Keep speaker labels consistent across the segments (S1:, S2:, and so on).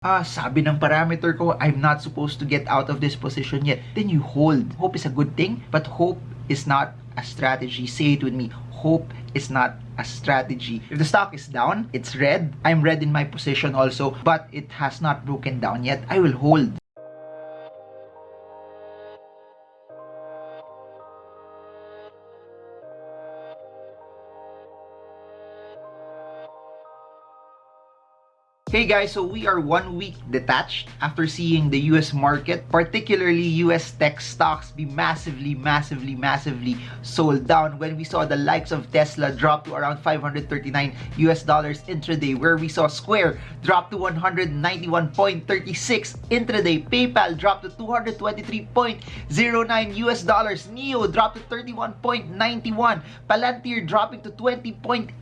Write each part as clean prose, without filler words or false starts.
S1: Sabi ng parameter ko, I'm not supposed to get out of this position yet. Then you hold. Hope is a good thing, but hope is not a strategy. Say it with me. Hope is not a strategy. If the stock is down, it's red. I'm red in my position also, but it has not broken down yet. I will hold. Hey guys, so we are 1 week detached after seeing the US market, particularly US tech stocks, be massively sold down when we saw the likes of Tesla drop to around $539 intraday, where we saw Square drop to 191.36 intraday, PayPal drop to $223.09 Neo drop to 31.91, Palantir dropping to $20.18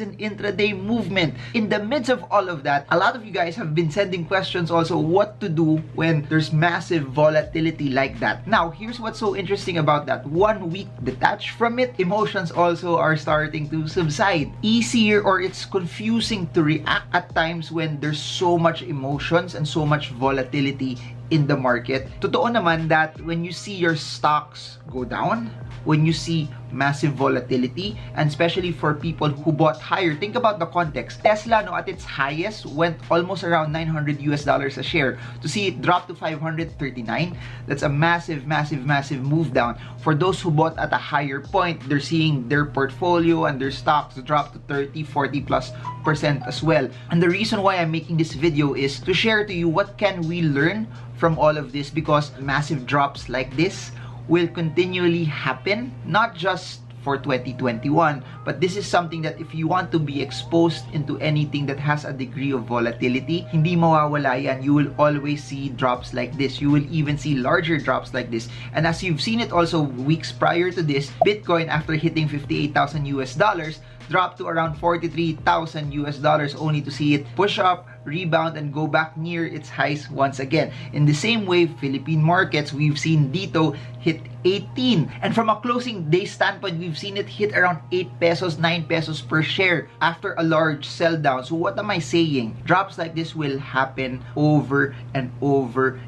S1: in intraday movement. In the midst of all of that, a lot of you guys have been sending questions also what to do when there's massive volatility like that. Now, here's what's so interesting about that. 1 week detached from it, emotions also are starting to subside. Easier, or it's confusing to react at times when there's so much emotions and so much volatility in the market. Totoo naman that when you see your stocks go down, when you see massive volatility, and especially for people who bought higher, think about the context. Tesla, no, at its highest went almost around $900 a share. To see it drop to 539, that's a massive move down. For those who bought at a higher point, they're seeing their portfolio and their stocks drop to 30-40+% as well. And the reason why I'm making this video is to share to you what can we learn from all of this, because massive drops like this will continually happen, not just for 2021, but this is something that if you want to be exposed into anything that has a degree of volatility, hindi mawawala yan. You will always see drops like this. You will even see larger drops like this. And as you've seen it also weeks prior to this, Bitcoin, after hitting $58,000 dropped to around $43,000 only to see it push up, rebound, and go back near its highs once again. In the same way, Philippine markets, we've seen dito hit 18. And from a closing day standpoint, we've seen it hit around 8 pesos, 9 pesos per share after a large sell down. So what am I saying? Drops like this will happen over and over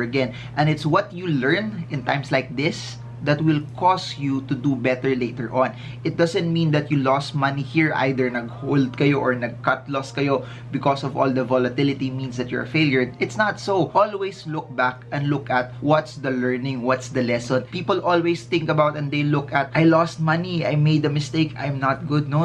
S1: again. And it's what you learn in times like this that will cause you to do better later on. It doesn't mean that you lost money here, either nag-hold kayo or nag-cut loss kayo because of all the volatility means that you're a failure. It's not so. Always look back and look at what's the learning, what's the lesson. People always think about and they look at, I lost money, I made a mistake, I'm not good. No.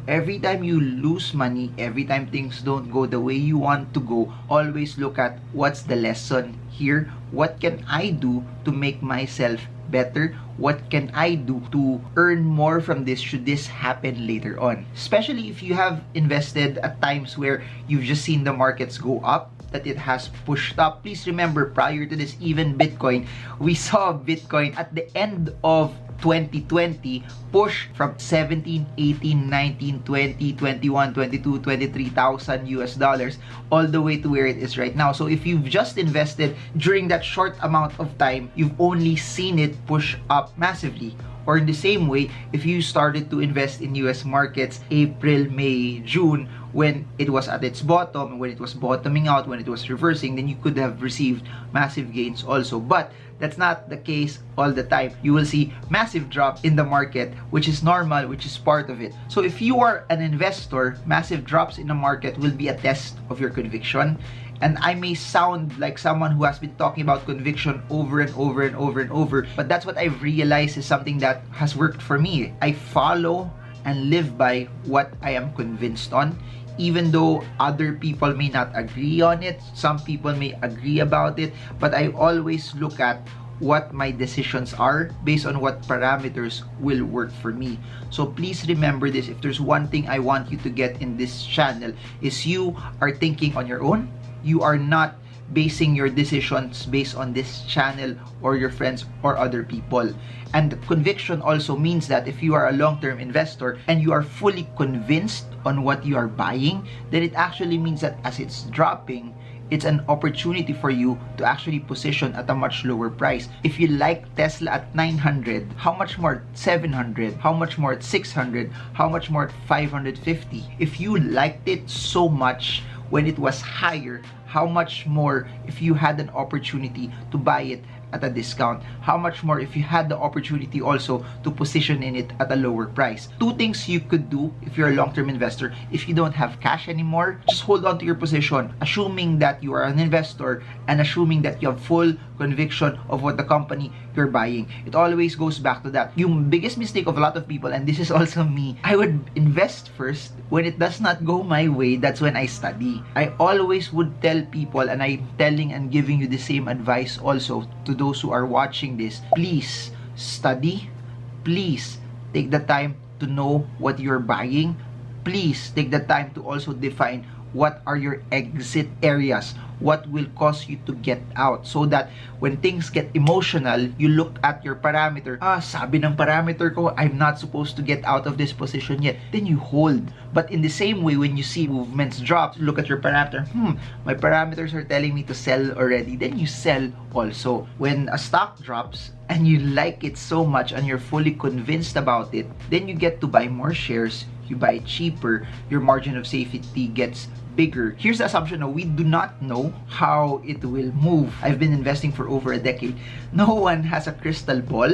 S1: Every time you lose money, every time things don't go the way you want to go, always look at what's the lesson here. What can I do to make myself better? What can I do to earn more from this should this happen later on? Especially if you have invested at times where you've just seen the markets go up, that it has pushed up. Please remember, prior to this, even Bitcoin, we saw Bitcoin at the end of 2020 push from 17, 18, 19, 20, 21, 22, 23,000 dollars all the way to where it is right now. So if you've just invested during that short amount of time, you've only seen it push up massively. Or in the same way, if you started to invest in US markets April, May, June, when it was at its bottom, when it was bottoming out, when it was reversing, then you could have received massive gains also. But that's not the case all the time. You will see massive drop in the market, which is normal, which is part of it. So if you are an investor, massive drops in the market will be a test of your conviction. And I may sound like someone who has been talking about conviction over and over, but that's what I've realized is something that has worked for me. I follow and live by what I am convinced on, even though other people may not agree on it. Some people may agree about it, but I always look at what my decisions are based on what parameters will work for me. So please remember this. If there's one thing I want you to get in this channel, is you are thinking on your own. You are not basing your decisions based on this channel or your friends or other people. And conviction also means that if you are a long-term investor and you are fully convinced on what you are buying, then it actually means that as it's dropping, it's an opportunity for you to actually position at a much lower price. If you like Tesla at 900, how much more at 700? How much more at 600? How much more at 550? If you liked it so much, when it was higher, how much more if you had an opportunity to buy it at a discount, how much more if you had the opportunity also to position in it at a lower price. Two things you could do if you're a long-term investor. If you don't have cash anymore, just hold on to your position, assuming that you are an investor and assuming that you have full conviction of what the company you're buying. It always goes back to that. Yung biggest mistake of a lot of people, and this is also me, I would invest first. When it does not go my way, that's when I study. I always would tell people, and I'm telling and giving you the same advice also to those who are watching this, please study, please take the time to know what you're buying, please take the time to also define what are your exit areas, what will cause you to get out, so that when things get emotional, you look at your parameter, sabi ng parameter ko, I'm not supposed to get out of this position yet, then you hold. But in the same way, when you see movements drop, look at your parameter, my parameters are telling me to sell already, then you sell also. When a stock drops and you like it so much and you're fully convinced about it, then you get to buy more shares, you buy cheaper, your margin of safety gets bigger. Here's the assumption: we do not know how it will move. I've been investing for over a decade. No one has a crystal ball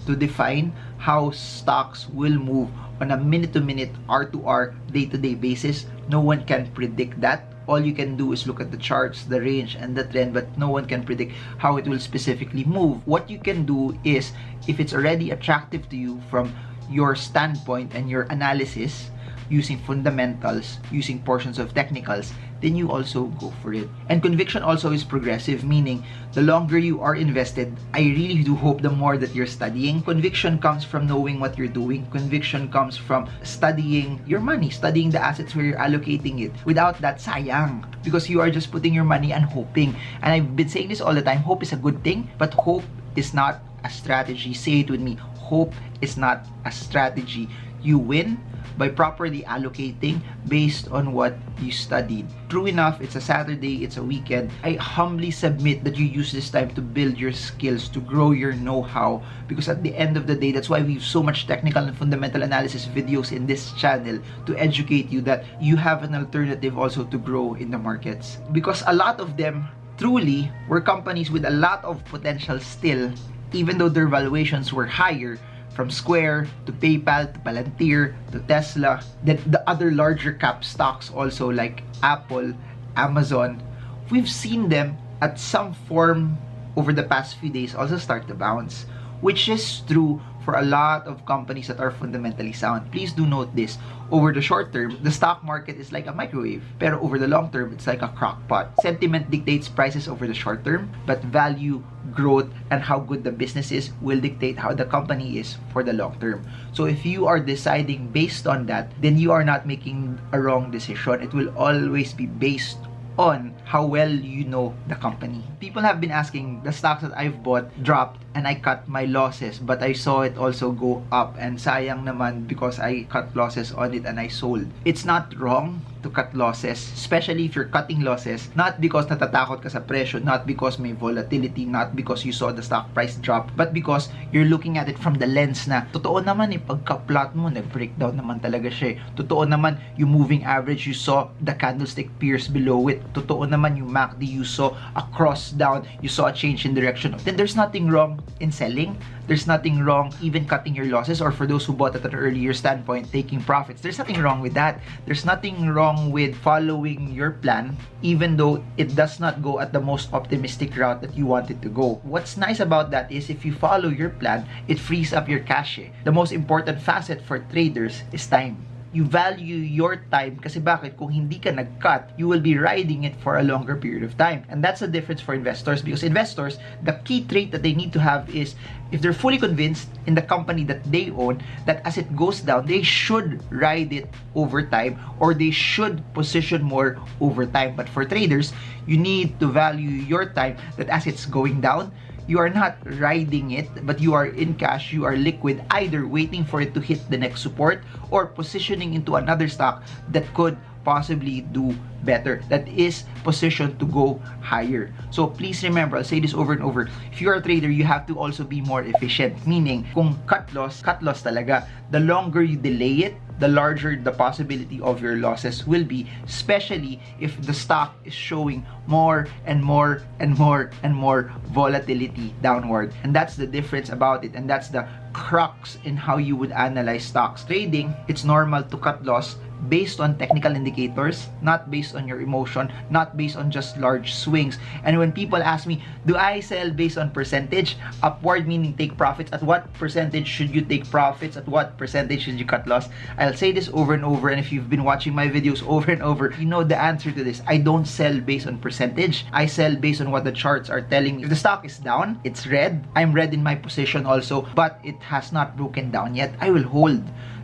S1: to define how stocks will move on a minute-to-minute, R-to-R, day-to-day basis. No one can predict that. All you can do is look at the charts, the range, and the trend, but no one can predict how it will specifically move. What you can do is, if it's already attractive to you from your standpoint and your analysis, using fundamentals, using portions of technicals, then you also go for it. And conviction also is progressive, meaning the longer you are invested, I really do hope the more that you're studying. Conviction comes from knowing what you're doing. Conviction comes from studying your money, studying the assets where you're allocating it. Without that, sayang, because you are just putting your money and hoping. And I've been saying this all the time, hope is a good thing, but hope is not a strategy. Say it with me, hope is not a strategy. You win by properly allocating based on what you studied. True enough, it's a Saturday, it's a weekend. I humbly submit that you use this time to build your skills, to grow your know-how, because at the end of the day, that's why we have so much technical and fundamental analysis videos in this channel, to educate you that you have an alternative also to grow in the markets. Because a lot of them truly were companies with a lot of potential still, even though their valuations were higher, from Square to PayPal to Palantir to Tesla, that the other larger cap stocks also like Apple, Amazon, we've seen them at some form over the past few days also start to bounce, which is true for a lot of companies that are fundamentally sound. Please do note this. Over the short term, the stock market is like a microwave. Pero over the long term, it's like a crock pot. Sentiment dictates prices over the short term, but value, growth, and how good the business is will dictate how the company is for the long term. So if you are deciding based on that, then you are not making a wrong decision. It will always be based on how well you know the company. People have been asking, the stocks that I've bought dropped and I cut my losses, but I saw it also go up, and sayang naman because I cut losses on it and I sold. It's not wrong to cut losses, especially if you're cutting losses not because natatakot ka sa presyo, not because may volatility, not because you saw the stock price drop, but because you're looking at it from the lens na totoo naman pagka-plot mo, nag-breakdown naman talaga siya. Totoo naman yung moving average, you saw the candlestick pierce below it. Totoo naman yung MACD, you saw a cross down, you saw a change in direction. Then there's nothing wrong in selling. There's nothing wrong even cutting your losses, or for those who bought at an earlier standpoint, taking profits. There's nothing wrong with that. There's nothing wrong with following your plan, even though it does not go at the most optimistic route that you want it to go. What's nice about that is if you follow your plan, it frees up your cash. The most important facet for traders is time. You value your time kasi bakit? Kung hindi ka nag-cut, you will be riding it for a longer period of time. And that's the difference for investors, because investors, the key trait that they need to have is if they're fully convinced in the company that they own, that as it goes down, they should ride it over time, or they should position more over time. But for traders, you need to value your time, that as it's going down, you are not riding it, but you are in cash, you are liquid, either waiting for it to hit the next support or positioning into another stock that could possibly do better, that is positioned to go higher. So please remember, I'll say this over and over, if you're a trader, you have to also be more efficient. Meaning, kung cut loss talaga. The longer you delay it, the larger the possibility of your losses will be, especially if the stock is showing more and more and more and more volatility downward. And that's the difference about it, and that's the crux in how you would analyze stocks. Trading, it's normal to cut loss based on technical indicators, not based on your emotion, not based on just large swings. And when people ask me, do I sell based on percentage? Upward meaning take profits. At what percentage should you take profits? At what percentage should you cut loss? I'll say this over and over, and if you've been watching my videos over and over, you know the answer to this. I don't sell based on percentage. I sell based on what the charts are telling me. If the stock is down, it's red. I'm red in my position also, but it has not broken down yet. I will hold.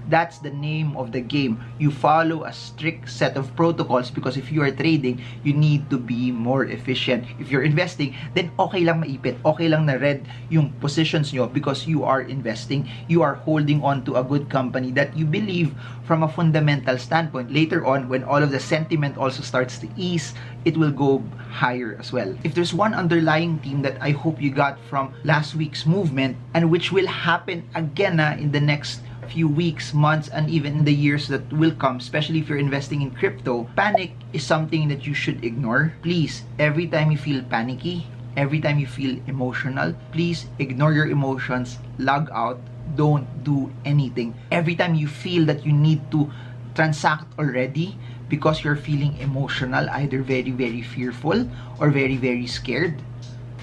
S1: That's the name of the game. You follow a strict set of protocols because if you are trading, you need to be more efficient. If you're investing, then okay lang maipit. Okay lang na red yung positions nyo because you are investing. You are holding on to a good company that you believe from a fundamental standpoint. Later on, when all of the sentiment also starts to ease, it will go higher as well. If there's one underlying theme that I hope you got from last week's movement, and which will happen again in the next few weeks, months, and even in the years that will come, especially if you're investing in crypto, panic is something that you should ignore. Please, every time you feel panicky, every time you feel emotional, please ignore your emotions, log out, don't do anything. Every time you feel that you need to transact already because you're feeling emotional, either very, very fearful or very, very scared,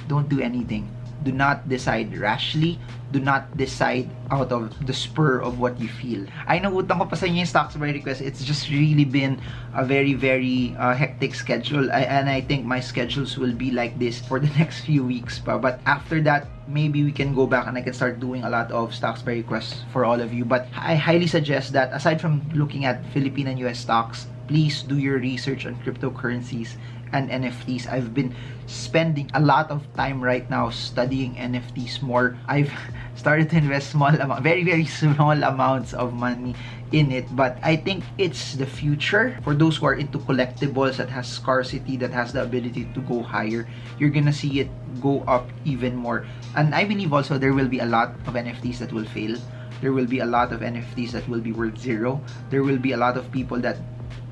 S1: don't do anything. Do not decide rashly. Do not decide out of the spur of what you feel. I know utang ko pa sa inyo yung stocks by request. It's just really been a very, very hectic schedule. And I think my schedules will be like this for the next few weeks pa. But after that, maybe we can go back and I can start doing a lot of stocks by request for all of you. But I highly suggest that aside from looking at Philippine and US stocks, please do your research on cryptocurrencies and NFTs. I've been spending a lot of time right now studying NFTs more. I've started to invest very, very small amounts of money in it, but I think it's the future for those who are into collectibles that has scarcity, that has the ability to go higher. You're gonna see it go up even more. And I believe also there will be a lot of NFTs that will fail. There will be a lot of NFTs that will be worth zero. There will be a lot of people that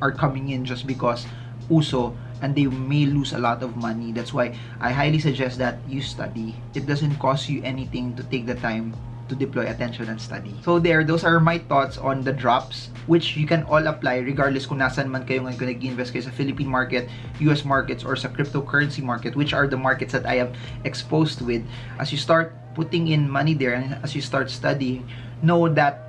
S1: are coming in just because uso, and they may lose a lot of money. That's why I highly suggest that you study. It doesn't cost you anything to take the time to deploy attention and study. So those are my thoughts on the drops, which you can all apply regardless kung nasan man kayo ngayon, kung nag-invest kayo sa Philippine market, US markets, or sa cryptocurrency market, which are the markets that I am exposed with. As you start putting in money there and as you start studying, know that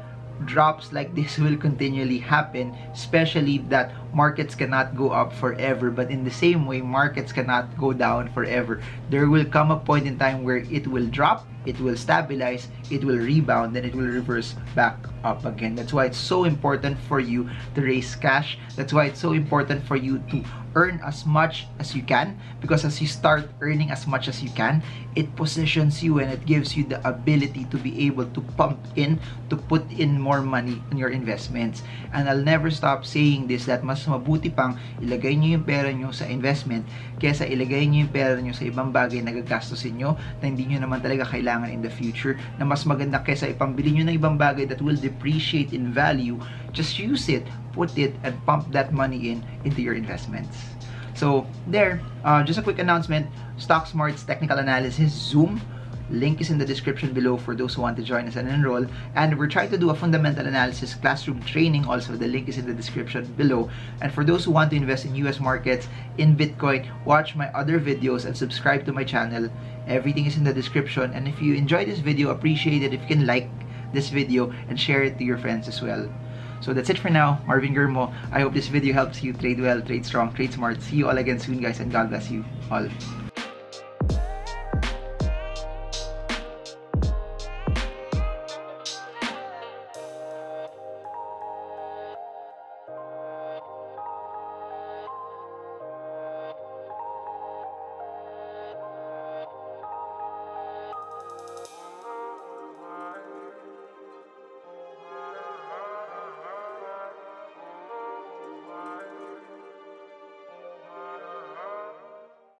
S1: drops like this will continually happen, especially that markets cannot go up forever, but in the same way, markets cannot go down forever. There will come a point in time where it will drop, it will stabilize, it will rebound, then it will reverse back up again. That's why it's so important for you to raise cash. That's why it's so important for you to earn as much as you can, because as you start earning as much as you can, it positions you and it gives you the ability to be able to pump in, to put in more money in your investments. And I'll never stop saying this, that mas mabuti pang ilagay nyo yung pera nyo sa investment kesa ilagay nyo yung pera nyo sa ibang bagay na gagastusin nyo na hindi nyo naman talaga kailangan in the future, na mas maganda kesa ipambili nyo ng ibang bagay that will depreciate in value. Just use it, put it, and pump that money into your investments. So there, just a quick announcement, StockSmart's technical analysis Zoom link is in the description below for those who want to join us and enroll. And we're trying to do a fundamental analysis classroom training also. The link is in the description below. And for those who want to invest in US markets, in Bitcoin, watch my other videos and subscribe to my channel. Everything is in the description. And if you enjoyed this video, appreciate it if you can like this video and share it to your friends as well. So that's it for now. Marvin Gurmo. I hope this video helps you trade well, trade strong, trade smart. See you all again soon, guys, and God bless you all.